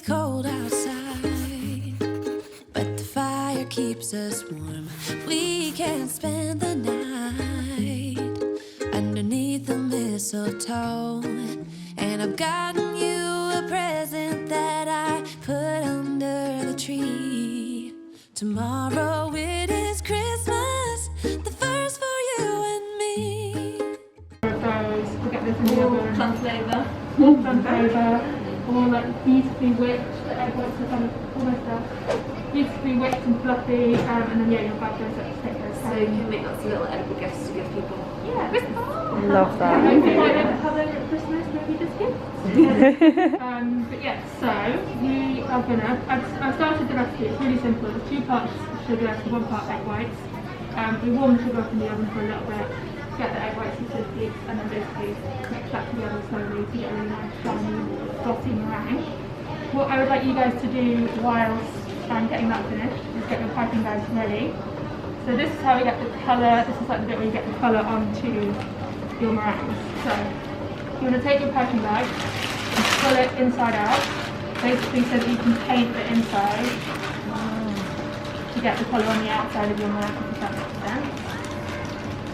It's cold outside, but the fire keeps us warm. We can spend the night underneath the mistletoe. And I've gotten you a present that I put under the tree. Tomorrow it is Christmas, the first for you and me. We'll get this in the oven. Plum flavour. Plum flavour. All like beautifully whipped. The egg whites are kind of almost there. Beautifully whipped and fluffy. And then yeah, you'll bite those up to take those. So you can make lots of little edible gifts to give people. Yeah. Love that. Hopefully might have other Christmas maybe just gifts. But yeah, so we are gonna. I've started the recipe. It's really simple. There's 2 parts sugar to 1 part egg whites. We warm the sugar up in the oven for a little bit. Get the egg whites into the cubes, and then basically mix that together slowly to get a really nice shiny, frothy meringue. What I would like you guys to do whilst I'm getting that finished is get your piping bags ready. So this is how we get the colour. This is like the bit where you get the colour onto your meringues. So you're going to take your piping bag and pull it inside out, basically so that you can paint the inside to get the colour on the outside of your meringue, if that makes sense.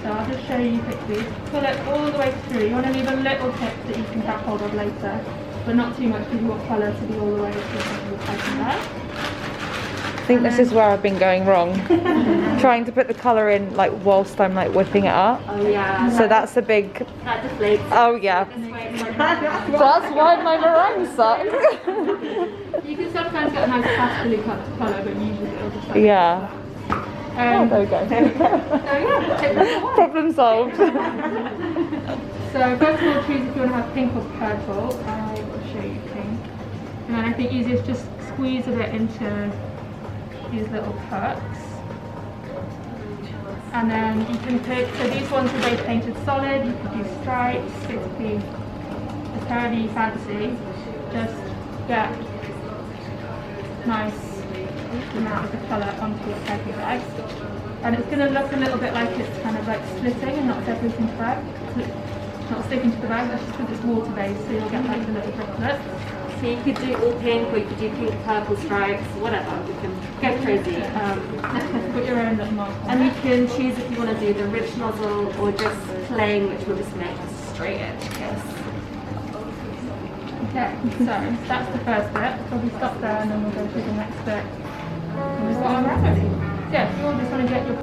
So I'll just show you quickly. Pull it all the way through. You want to leave a little tip that you can grab hold of later, but not too much because you want colour to be all the way through your piping bag. I think this is where I've been going wrong. Trying to put the colour in like whilst I'm like whipping it up. Oh yeah. So that's the big. That deflates. Oh yeah. That's why my meringue sucks. You can sometimes get a nice pastely colour, but usually it'll just like Yeah. Oh, there we go. So yeah, Problem solved. so first of all, choose if you want to have pink or purple. I will show you pink. And then I think easiest just squeeze a bit into these little cuts. And then you can pick, so these ones are both painted solid, you could do stripes, basically however you fancy. Just get nice amount of the colour onto your piping bags. And it's going to look a little bit like it's kind of like splitting and not everything correct. It's not sticking to the bag, that's just because it's water based, so you'll get like the little droplets. So you could do all pink, or you could do pink, purple stripes, whatever. You can go crazy. Put your own little mark on And it. you can choose if you want to do the rich nozzle or just plain, which will just make a straight edge kiss. Okay, so that's the first bit. So we stop there and then we'll go through the next bit. And we've got our recipe. So yeah, if you all just want to get your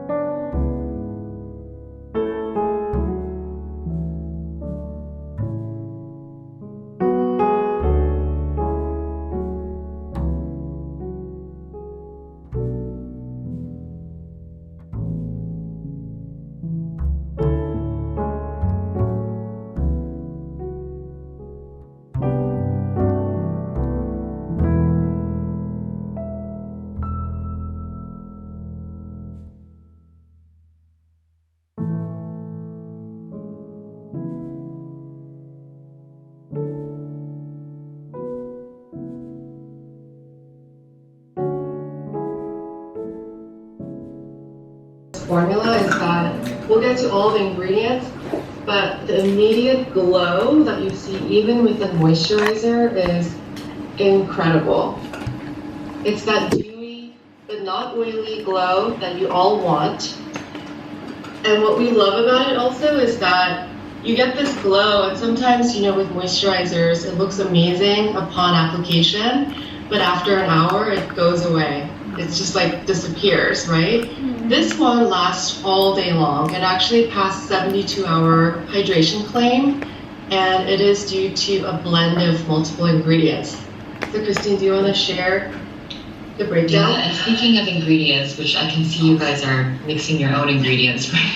formula is that we'll get to all the ingredients, but the immediate glow that you see even with the moisturizer is incredible. It's that dewy but not oily glow that you all want. And what we love about it also is that you get this glow, and sometimes, you know, with moisturizers, it looks amazing upon application, but after an hour, it goes away. It's just like disappears, right? This one lasts all day long. It actually passed 72-hour hydration claim, and it is due to a blend of multiple ingredients. So Christine, do you want to share the breakdown? Yeah, and speaking of ingredients, which I can see you guys are mixing your own ingredients right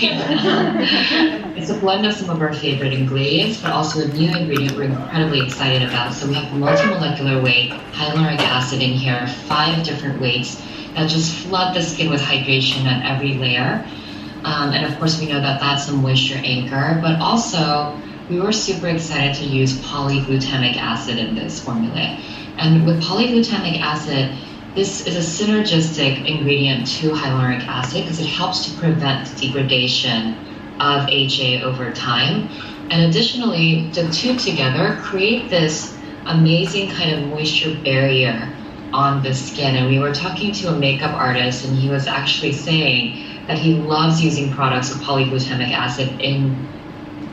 It's a blend of some of our favorite ingredients, but also a new ingredient we're incredibly excited about. So we have multi-molecular weight hyaluronic acid in here, 5 different weights that just flood the skin with hydration at every layer. And of course, we know that that's a moisture anchor, but also we were super excited to use polyglutamic acid in this formula. And with polyglutamic acid, this is a synergistic ingredient to hyaluronic acid because it helps to prevent degradation of HA over time. And additionally, the two together create this amazing kind of moisture barrier on the skin. And we were talking to a makeup artist, and he was actually saying that he loves using products with polyglutamic acid in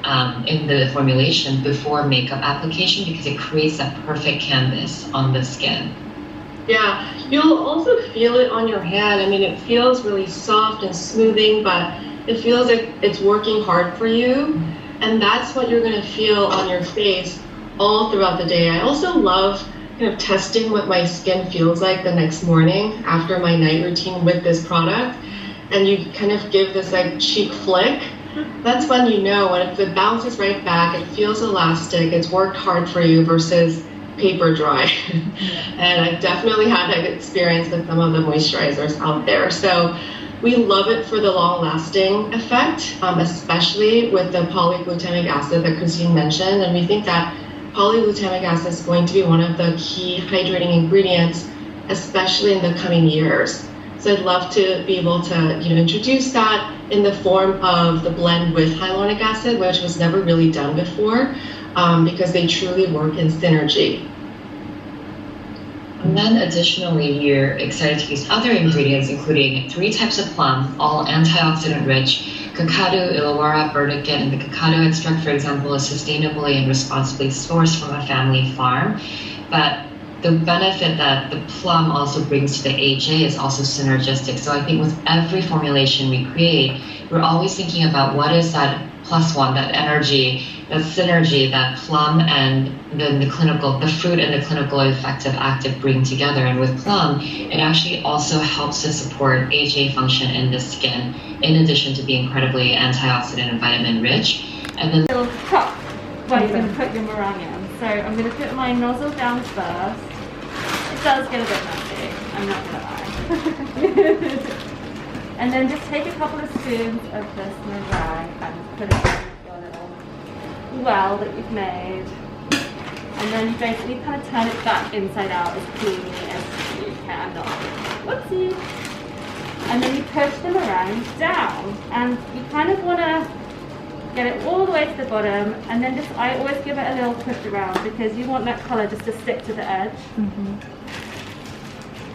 the formulation before makeup application because it creates that perfect canvas on the skin. Yeah, you'll also feel it on your hand. I mean, it feels really soft and smoothing, but it feels like it's working hard for you. And that's what you're going to feel on your face all throughout the day. I also love kind of testing what my skin feels like the next morning after my night routine with this product. And you kind of give this like cheek flick. That's when you know when it bounces right back, it feels elastic, it's worked hard for you versus paper dry. And I've definitely had that experience with some of the moisturizers out there. So we love it for the long-lasting effect, especially with the polyglutamic acid that Christine mentioned. And we think that polyglutamic acid is going to be one of the key hydrating ingredients, especially in the coming years. So I'd love to be able to introduce that in the form of the blend with hyaluronic acid, which was never really done before, because they truly work in synergy. And then additionally, you're excited to use other ingredients, including 3 types of plum, all antioxidant rich, cacao, illawarra, burdock, and the cacao extract, for example, is sustainably and responsibly sourced from a family farm. But the benefit that the plum also brings to the HA is also synergistic. So I think with every formulation we create, we're always thinking about what is that plus one, that energy, that synergy that plum and then the fruit and the clinical effective active bring together. And with plum, it actually also helps to support HA function in the skin, in addition to being incredibly antioxidant and vitamin rich. And then Little cup where you're going to put your meringue in. So I'm going to put my nozzle down first. It does get a bit messy, I'm not going to lie. And then just take a couple of spoons of this meringue and put it in your little well that you've made. And then you basically kind of turn it back inside out as cleanly as you can. Whoopsie! And then you push the meringue down, and you kind of want to get it all the way to the bottom, and then I always give it a little push around because you want that colour just to stick to the edge.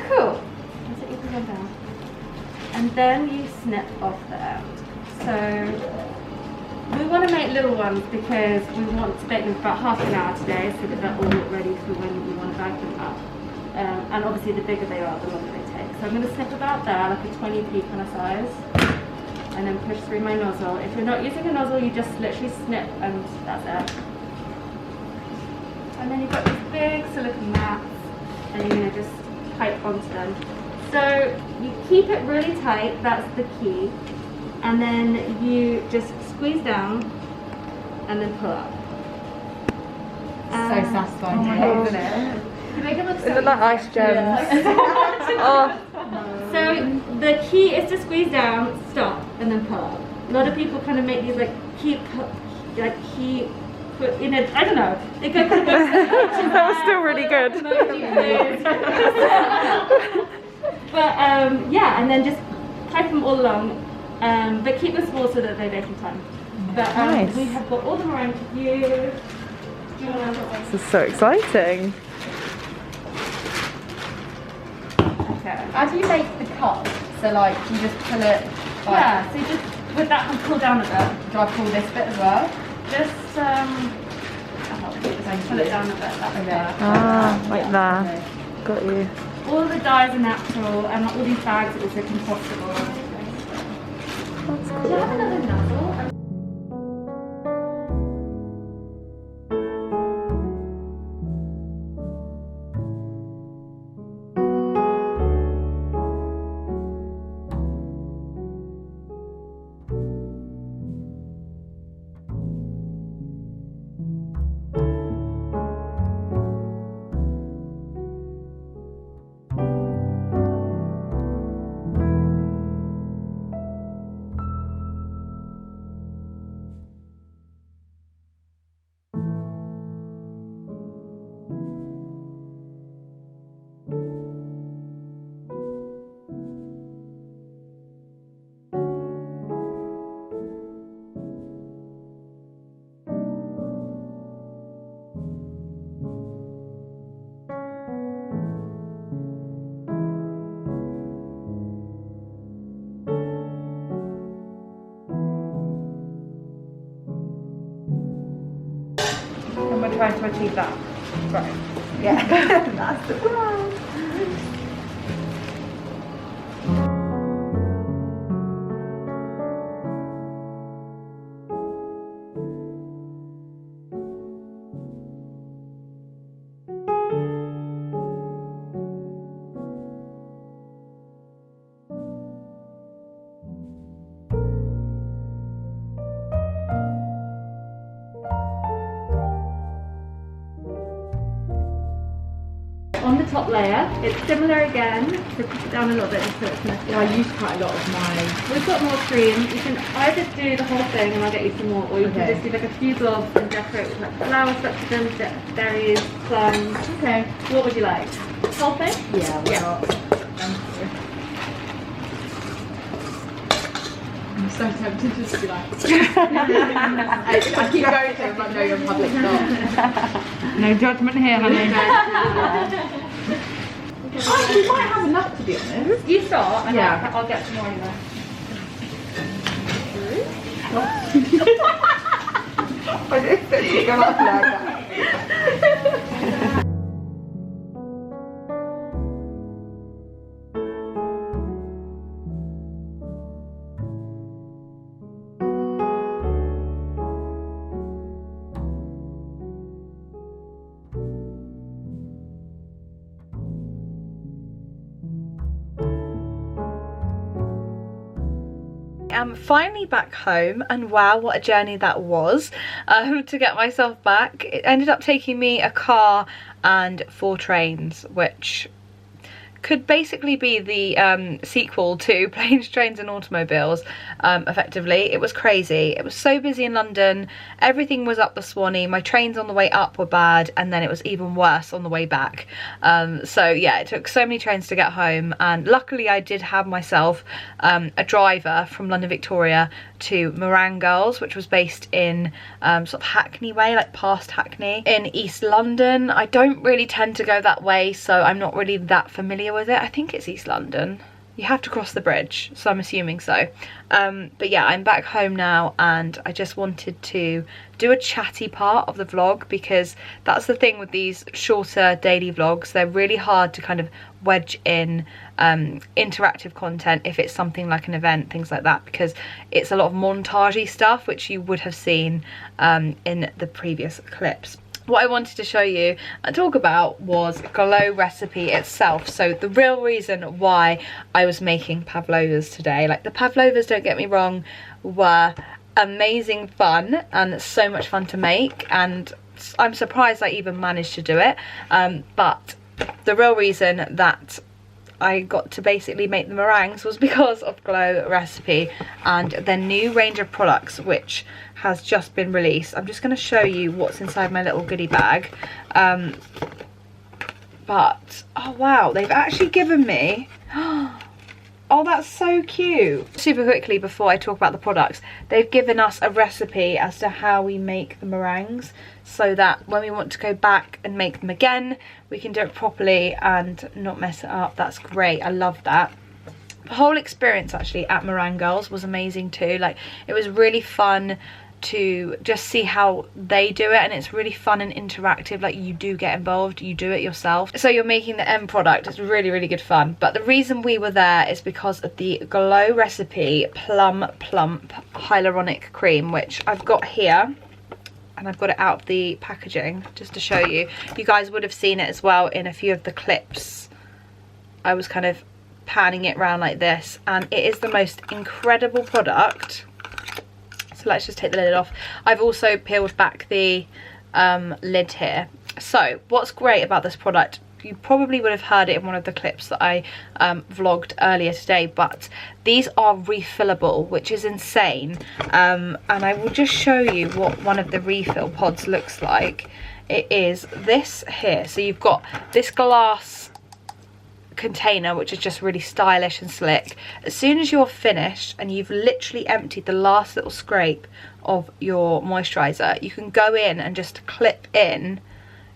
Cool. That's what you put down. And then you snip off the end. So we want to make little ones because we want to bake them for about half an hour today so that they're all ready for when you want to bag them up. And obviously the bigger they are, the longer they take. So I'm going to snip about there, like a 20p kind of size. And then push through my nozzle. If you're not using a nozzle, you just literally snip and that's it. And then you've got these big silicone mats and you're going to just pipe onto them. So you keep it really tight, that's the key. And then you just squeeze down and then pull up. So satisfying, isn't it? You make it look so Isn't that ice gems? Oh. So the key is to squeeze down, stop, and then pull up. A lot of people kind of make these like put in it. I don't know. They go kind of That was still really good. But yeah, and then just pipe them all along. But keep them small so that they bake in time. But Nice. we have got all the meringue for you. This is so exciting. Okay. How do you make the cup? So like you just pull it like, Yeah, so you just with that one pull down a bit. do I pull this bit as well? Just pull it down a bit. That's Okay. better. Ah, like that. Got you. All the dyes are natural, and all these bags are also compostable. That's Do you have another nozzle? trying to achieve that. Right. Yeah. That's the plan. On the top layer, it's similar again, so push it down a little bit just so it's messy. I used quite a lot of my... We've got more cream. You can either do the whole thing and I'll get you some more, or you can just do like a few blobs and decorate with like flower succulents, berries, plums. Okay. What would you like? Whole thing? Yeah, why not? Thank you. I'm so tempted just to be like... I keep going to him, I know you're a public dog. No judgment here, honey. We might have enough, to be honest. You start and Yeah. I'll get some more in there. I didn't expect you to go up like that. I'm finally back home, and wow, what a journey that was to get myself back. It ended up taking me a car and 4 trains, which could basically be the sequel to Planes, Trains and Automobiles, effectively. It was crazy. It was so busy in London. Everything was up the Swanee. My trains on the way up were bad, and then it was even worse on the way back. So yeah, it took so many trains to get home, and luckily I did have myself a driver from London Victoria to Meringue Girls, which was based in sort of Hackney way, like past Hackney in East London. I don't really tend to go that way, so I'm not really that familiar with it. I think it's East London. You have to cross the bridge, so I'm assuming so. But yeah, I'm back home now, and I just wanted to do a chatty part of the vlog, because that's the thing with these shorter daily vlogs. They're really hard to kind of wedge in interactive content if it's something like an event, things like that, because it's a lot of montagey stuff, which you would have seen in the previous clips. What I wanted to show you and talk about was Glow recipe itself. So the real reason why I was making pavlovas today, like the pavlovas, don't get me wrong, were amazing fun and so much fun to make, and I'm surprised I even managed to do it. But the real reason that I got to basically make the meringues was because of Glow recipe and their new range of products, which has just been released. I'm just going to show you what's inside my little goodie bag. But oh wow, they've actually given me oh, that's so cute. Super quickly before I talk about the products, they've given us a recipe as to how we make the meringues, so that when we want to go back and make them again, we can do it properly and not mess it up. That's great, I love that. The whole experience actually at Meringue Girls was amazing too. Like, it was really fun to just see how they do it, and it's really fun and interactive. Like, you do get involved, you do it yourself, so you're making the end product. It's really, really good fun. But the reason we were there is because of the Glow recipe Plump Hyaluronic cream, which I've got here, and I've got it out of the packaging just to show you. You guys would have seen it as well in a few of the clips. I was kind of panning it around like this, and it is the most incredible product. So let's just take the lid off. I've also peeled back the lid here. So what's great about this product, you probably would have heard it in one of the clips that I vlogged earlier today, but these are refillable, which is insane. And I will just show you what one of the refill pods looks like. It is this here. So you've got this glass container, which is just really stylish and slick. As soon as you're finished and you've literally emptied the last little scrape of your moisturizer, you can go in and just clip in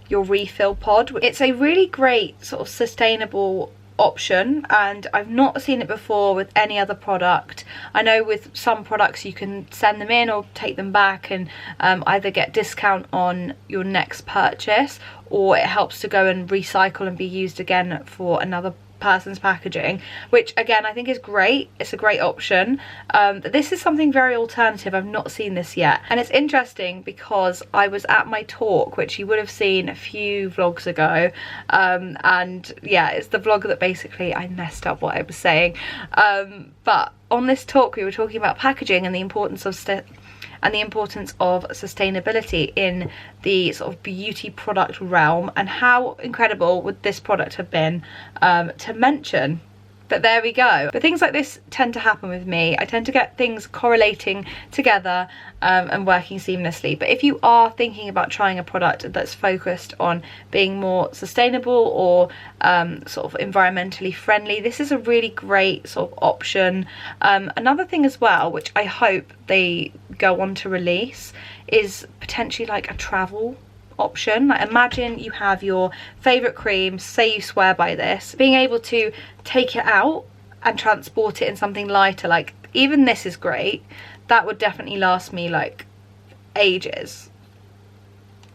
your refill pod. It's a really great sort of sustainable option, and I've not seen it before with any other product. I know with some products you can send them in or take them back and either get discount on your next purchase, or it helps to go and recycle and be used again for another person's packaging, which again I think is great. It's a great option. But this is something very alternative. I've not seen this yet, and it's interesting because I was at my talk, which you would have seen a few vlogs ago, and yeah, it's the vlog that basically I messed up what I was saying, but on this talk we were talking about packaging and the importance of sustainability in the sort of beauty product realm, and how incredible would this product have been to mention. But there we go. But things like this tend to happen with me. I tend to get things correlating together and working seamlessly. But if you are thinking about trying a product that's focused on being more sustainable or sort of environmentally friendly, this is a really great sort of option. Another thing as well, which I hope they go on to release, is potentially like a travel option. Like, imagine you have your favorite cream, say you swear by this, being able to take it out and transport it in something lighter. Like, even this is great. That would definitely last me like ages.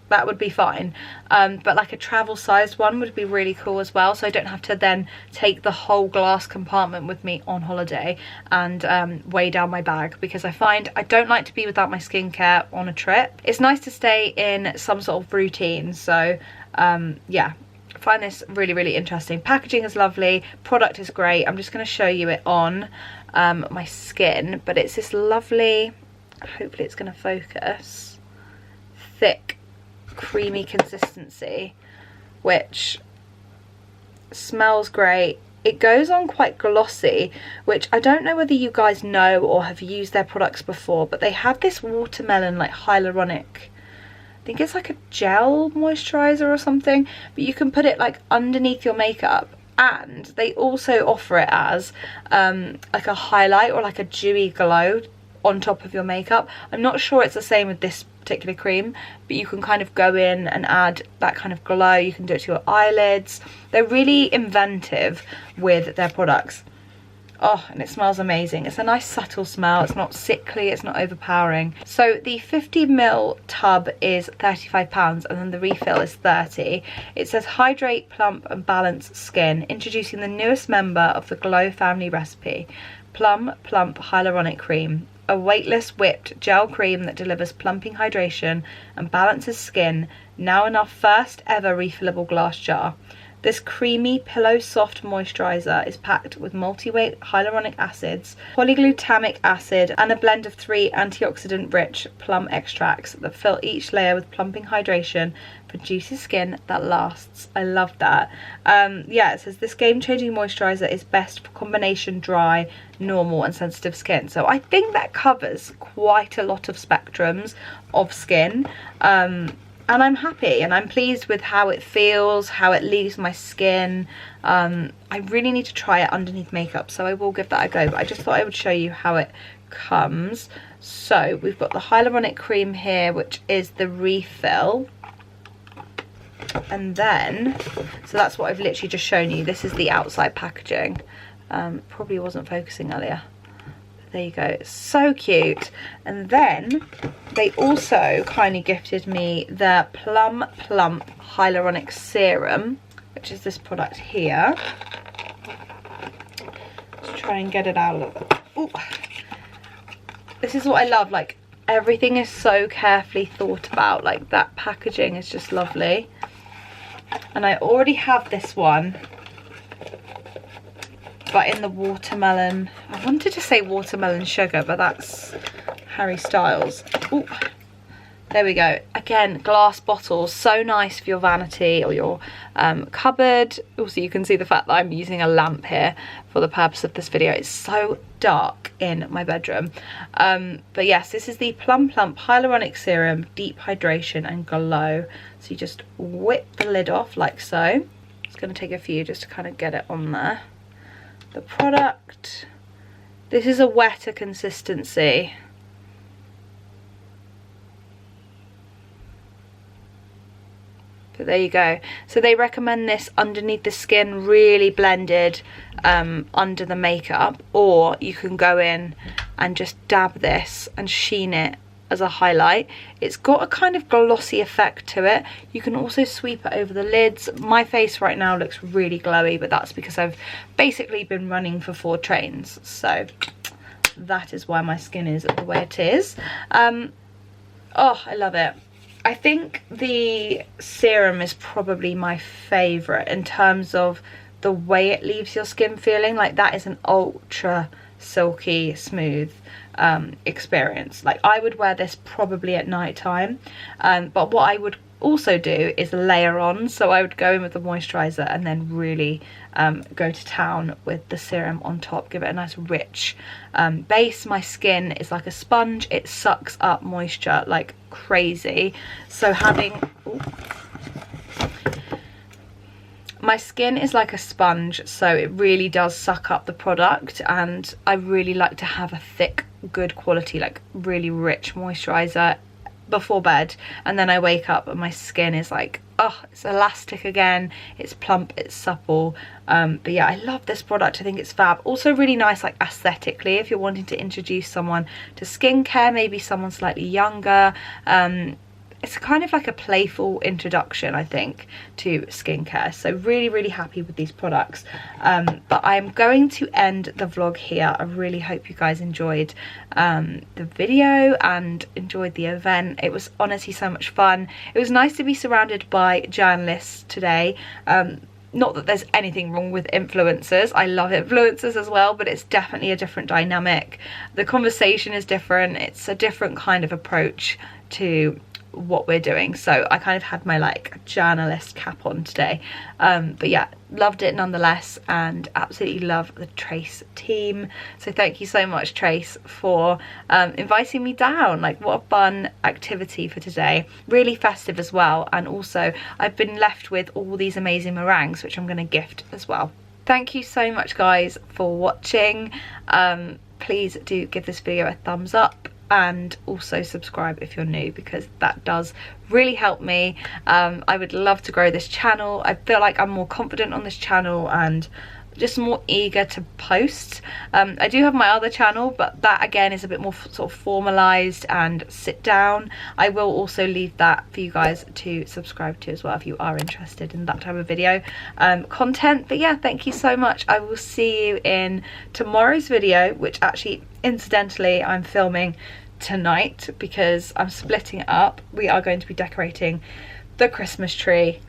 That would be fine. But like a travel sized one would be really cool as well, so I don't have to then take the whole glass compartment with me on holiday and weigh down my bag, because I find I don't like to be without my skincare on a trip. It's nice to stay in some sort of routine. So yeah, I find this really, really interesting. Packaging is lovely, product is great. I'm just going to show you it on my skin, but it's this lovely, hopefully it's going to focus, thick creamy consistency, which smells great. It goes on quite glossy, which I don't know whether you guys know or have used their products before, but they have this watermelon like hyaluronic, I think it's like a gel moisturizer or something, but you can put it like underneath your makeup, and they also offer it as like a highlight or like a dewy glow on top of your makeup. I'm not sure it's the same with this particular cream, but you can kind of go in and add that kind of glow. You can do it to your eyelids. They're really inventive with their products. Oh, and it smells amazing. It's a nice subtle smell. It's not sickly, it's not overpowering. So the 50ml tub is £35 and then the refill is £30. It says hydrate, plump and balance skin, introducing the newest member of the Glow family recipe, Plum Plump Hyaluronic Cream. A weightless whipped gel cream that delivers plumping hydration and balances skin, now in our first ever refillable glass jar. This creamy pillow soft moisturiser is packed with multi-weight hyaluronic acids, polyglutamic acid and a blend of 3 antioxidant rich plum extracts that fill each layer with plumping hydration for juicy skin that lasts. I love that. Yeah, it says this game-changing moisturiser is best for combination dry, normal and sensitive skin. So I think that covers quite a lot of spectrums of skin. And I'm happy and I'm pleased with how it feels, how it leaves my skin. I really need to try it underneath makeup, so I will give that a go, but I just thought I would show you how it comes. So we've got the hyaluronic cream here, which is the refill. And then, so that's what I've literally just shown you. This is the outside packaging. Probably wasn't focusing earlier. There you go, it's so cute. And then they also kindly gifted me the Plump Hyaluronic Serum, which is this product here. Let's try and get it out of it. Ooh. This is what I love, like everything is so carefully thought about, like that packaging is just lovely. And I already have this one, but in the watermelon. I wanted to say watermelon sugar, but that's Harry Styles. Ooh, there we go. Again, glass bottles, so nice for your vanity or your cupboard. Also, you can see the fact that I'm using a lamp here for the purpose of this video. It's so dark in my bedroom. But yes, this is the Plump Hyaluronic Serum, Deep Hydration and Glow. So you just whip the lid off like so. It's going to take a few just to kind of get it on there. The product, this is a wetter consistency. But there you go. So they recommend this underneath the skin, really blended under the makeup, or you can go in and just dab this and sheen it as a highlight. It's got a kind of glossy effect to it. You can also sweep it over the lids. My face right now looks really glowy, but that's because I've basically been running for 4 trains, so that is why my skin is the way it is. Oh, I love it. I think the serum is probably my favourite in terms of the way it leaves your skin feeling. Like, that is an ultra silky smooth experience. Like, I would wear this probably at night time, but what I would also do is layer on. So I would go in with the moisturizer and then really go to town with the serum on top, give it a nice rich base. My skin is like a sponge, it sucks up moisture like crazy. So having my skin is like a sponge, so it really does suck up the product, and I really like to have a thick, good quality, like really rich moisturizer before bed, and then I wake up and my skin is like, oh, it's elastic again, it's plump, it's supple. But yeah, I love this product. I think it's fab. Also really nice, like aesthetically, if you're wanting to introduce someone to skincare, maybe someone slightly younger. It's kind of like a playful introduction, I think, to skincare. So really, really happy with these products. But I'm going to end the vlog here. I really hope you guys enjoyed the video and enjoyed the event. It was honestly so much fun. It was nice to be surrounded by journalists today. Not that there's anything wrong with influencers. I love influencers as well, but it's definitely a different dynamic. The conversation is different. It's a different kind of approach to what we're doing, so I kind of had my like journalist cap on today, but yeah, loved it nonetheless, and absolutely love the Trace team. So thank you so much, Trace, for inviting me down. Like, what a fun activity for today, really festive as well. And also I've been left with all these amazing meringues, which I'm going to gift as well. Thank you so much, guys, for watching. Please do give this video a thumbs up, and also subscribe if you're new, because that does really help me. I would love to grow this channel. I feel like I'm more confident on this channel and just more eager to post. I do have my other channel, but that again is a bit more sort of formalized and sit down. I will also leave that for you guys to subscribe to as well if you are interested in that type of video content. But yeah, thank you so much. I will see you in tomorrow's video, which actually incidentally I'm filming tonight because I'm splitting it up. We are going to be decorating the Christmas tree.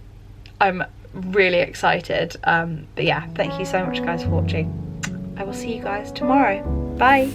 I'm really excited. But yeah, thank you so much, guys, for watching. I will see you guys tomorrow. Bye.